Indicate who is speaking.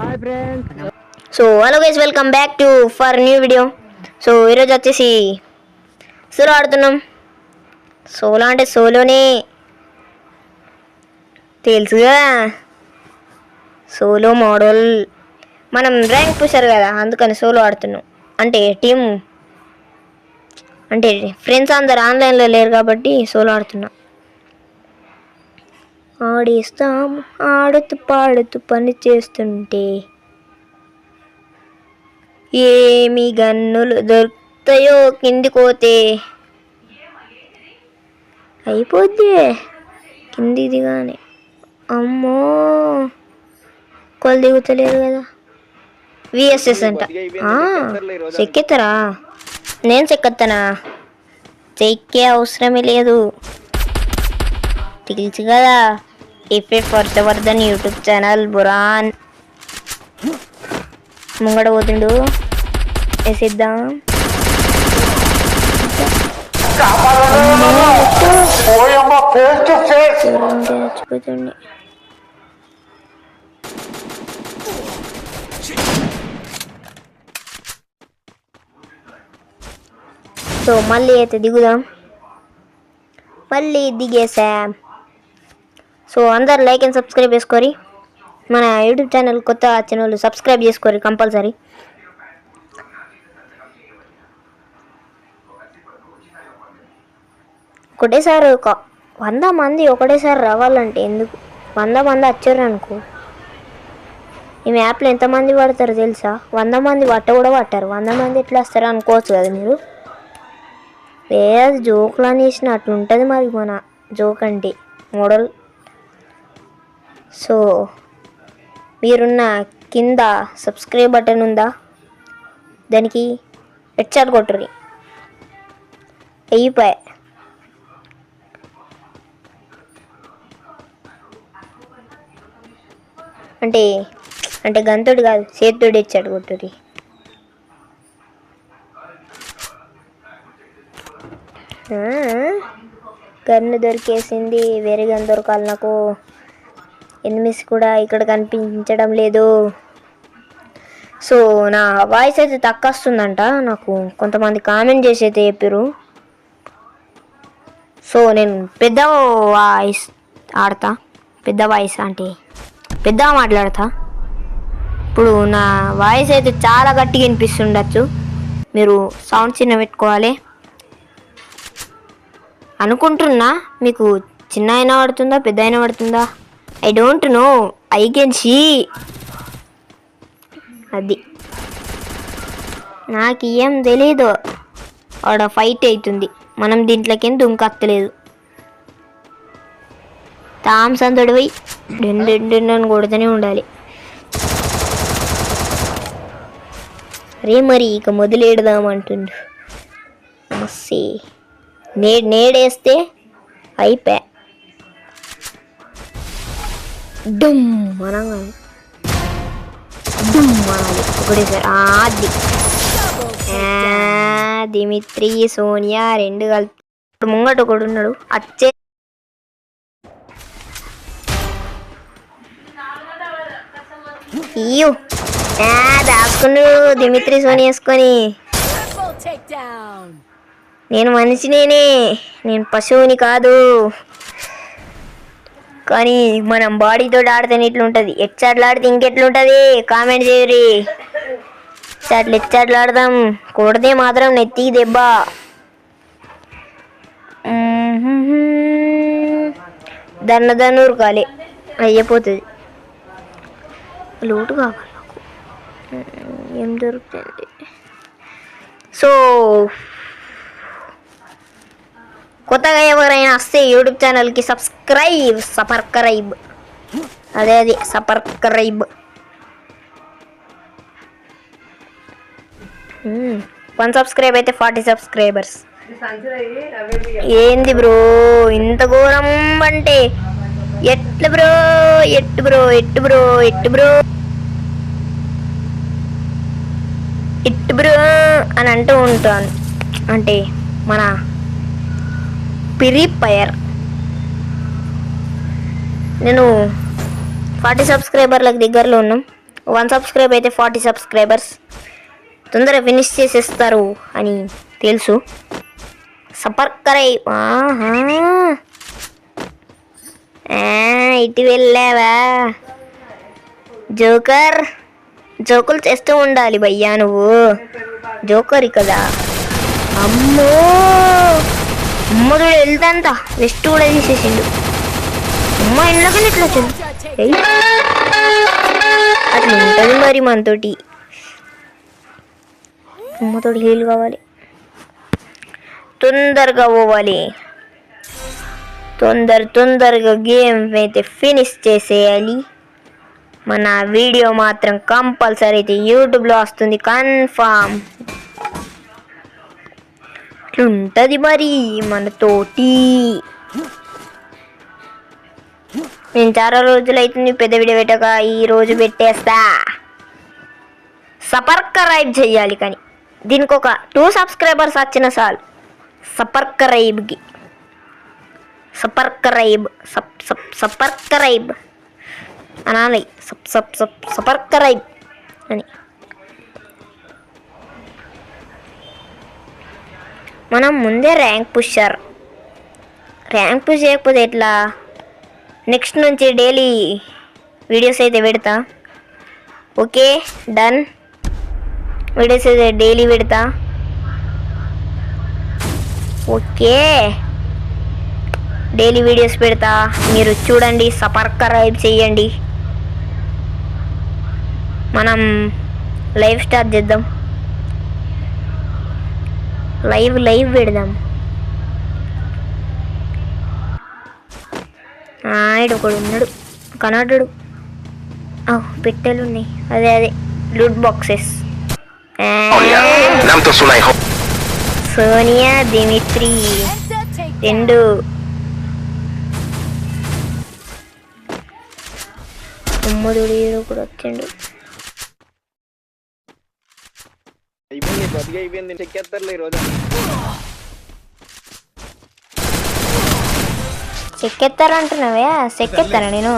Speaker 1: Hi friends.
Speaker 2: So hello guys, welcome back to for new video. So ఈరోజు వచ్చేసి solo ఆడుతున్నాం. Solo అంటే సోలోనే తెలుసుగా, సోలో మోడల్. మనం ర్యాంక్ పుషర్ కదా, అందుకని సోలో ఆడుతున్నాం. అంటే టీమ్ అంటే ఫ్రెండ్స్ అందరు ఆన్లైన్లో లేరు కాబట్టి సోలో ఆడుతున్నాం. ఆడిస్తాం ఆడుతూ పాడుతూ పని చేస్తుంటే ఏమి గన్నులు దొరుకుతాయో కిందికోతే అయిపోద్ది కింది దిగానే. అమ్మో కొలు దిగుతలేరు కదా. విఎస్ఎస్ అంట. చెక్కెత్తరా? నేను చెక్కెత్తానా? చెక్కే అవసరమే లేదు, తెలుసు కదా. ఎఫ్ఎఫ్ వర్షవర్ధన్ యూట్యూబ్ ఛానల్ బురాన్ ముంగడ పోతుండు. వేసిద్దాం. చచ్చిపోతుండే. సో మళ్ళీ అయితే దిగుదాం. మళ్ళీ దిగేసాం. సో అందరు లైక్ అండ్ సబ్స్క్రైబ్ చేసుకోరి. మన యూట్యూబ్ ఛానల్ కొత్త ఛానల్ సబ్స్క్రైబ్ చేసుకోరి కంపల్సరీ. ఒకటేసారి 100 మంది ఒకటేసారి రావాలంటే ఎందుకు? 100 మంది వచ్చారు అనుకో, ఈ మ్యాప్లో ఎంతమంది పడతారు తెలుసా? 100 మంది పట్ట కూడా పట్టారు. 100 మంది ఎట్లా వస్తారో అనుకోవచ్చు కదా మీరు. వేరే జోకులు అనేసిన అట్లుంటుంది మరి మన జోక్ అంటే మోడల్. సో మీరున్న కింద సబ్స్క్రైబ్ బటన్ ఉందా, దానికి హెడ్షాట్ కొట్టుర్రి, అయిపోయా. అంటే అంటే గంతుడు కాదు, చేతుడు హెడ్షాట్ కొట్టుర్రి. గన్ను దొరికేసింది, వేరే గన్ దొరకాలి నాకు. ఎనిమిస్ కూడా ఇక్కడ కనిపించడం లేదు. సో నా వాయిస్ అయితే తక్కువ వస్తుందంట, నాకు కొంతమంది కామెంట్ చేసి అయితే చెప్పారు. సో నేను పెద్ద వాయిస్ ఆడతా, పెద్ద వాయిస్ అంటే పెద్దగా మాట్లాడతా. ఇప్పుడు నా వాయిస్ అయితే చాలా గట్టిగా వినిపిస్తుండొచ్చు, మీరు సౌండ్ చిన్న పెట్టుకోవాలి అనుకుంటున్నా. మీకు చిన్న అయినా పడుతుందా పెద్ద అయినా పడుతుందా I don't know, I can see. అది నాకు ఏం తెలీదు. ఆడ ఫైట్ అవుతుంది, మనం దీంట్లోకి దుంకత్తలేదు. థామ్సన్ తోడి పోయి రెండు కొడుతూనే ఉండాలి. అరే మరి ఇక మొదలెడదామంటుండు. మస్తీ నేడేస్తే అయిపోయా. డుమ్ అనాలి, డుమ్ అనాలి ఒకటేసారి. అది దిమిత్రి సోనియా రెండు కలిపి. ఇప్పుడు ముంగట ఒకడు ఉన్నాడు అచ్చే. ఇయ్యు దాచుకున్నాడు దిమిత్రి సోనియా వేసుకొని. నేను మనిషినేనే, నేను పశువుని కాదు. కానీ మనం బాడీతో ఆడితేనే ఇట్లుంటుంది. హెడ్షాట్లు ఆడితే ఇంకెట్లుంటుంది కామెంట్ చేయరి. హెడ్షాట్లు ఆడదాం, కొడితే మాత్రం నెత్తికి దెబ్బ. దన్నూరు కాలే అయిపోతుంది. లోటు కావాలి నాకు, ఏం దొరుకుతుంది. సో కొత్తగా ఎవరైనా వస్తే యూట్యూబ్ ఛానల్కి సబ్స్క్రైబ్ అదే సబ్స్క్రైబ్. 1 సబ్స్క్రైబ్ అయితే 40 సబ్స్క్రైబర్స్. ఏంది బ్రో ఇంత ఘోరం అంటే? ఎట్టు బ్రో అని అంటూ ఉంటాను. అంటే మన ఫ్రీ ఫైర్ నేను 40 సబ్స్క్రైబర్లకు దగ్గరలో ఉన్నాం. 1 సబ్స్క్రైబ్ అయితే 40 సబ్స్క్రైబర్స్ తొందరగా ఫినిష్ చేసేస్తారు అని తెలుసు. సపర్కరై ఇటు వెళ్ళావా జోకులు చేస్తూ ఉండాలి భయ్యా నువ్వు జోకరి కదా. అమ్మడు వెళ్తాంత వెస్ట్ కూడా తీసేసిండు. అమ్మ ఇంట్లోకి ఇట్లా వచ్చింది అట్లా ఉంటుంది మరి మనతోటి. అమ్మతోటి హీల్ కావాలి తొందరగా పోవాలి తొందరగా గేమ్ అయితే ఫినిష్ చేసేయాలి. మన వీడియో మాత్రం కంపల్సరీ అయితే యూట్యూబ్లో వస్తుంది కన్ఫామ్. ఇట్లుంటుంది మరి మనతోటి. నేను చాలా రోజులు అవుతుంది పెద్ద వీడియో పెట్టక, ఈరోజు పెట్టేస్తా. సబ్స్క్రైబ్ చెయ్యాలి కానీ దీనికి ఒక 2 సబ్స్క్రైబర్స్ వచ్చిన చాలు. సబ్స్క్రైబ్ అనాలి. సబ్స్క్రైబ్ అని. మనం ముందే ర్యాంక్ పుష్ చేయకపోతే ఎట్లా? నెక్స్ట్ నుంచి డైలీ వీడియోస్ అయితే పెడతా. Okay done. వీడియోస్ అయితే డైలీ పెడతా. ఓకే డైలీ వీడియోస్ పెడతా, మీరు చూడండి, సబ్స్క్రైబ్ చేయండి. మనం లైవ్ స్టార్ట్ చేద్దాం. లైవ్ పెడదాం. ఆడు ఒకడు ఉన్నాడు కనడు. పెట్టెలు ఉన్నాయి. అదే లూట్ బాక్సెస్. సోనియా దిమిత్రి 2 అమ్మదుడు కూడా వచ్చిండు. చెక్కెత్తారంటున్నావా? చెక్కెత్తారా నేను?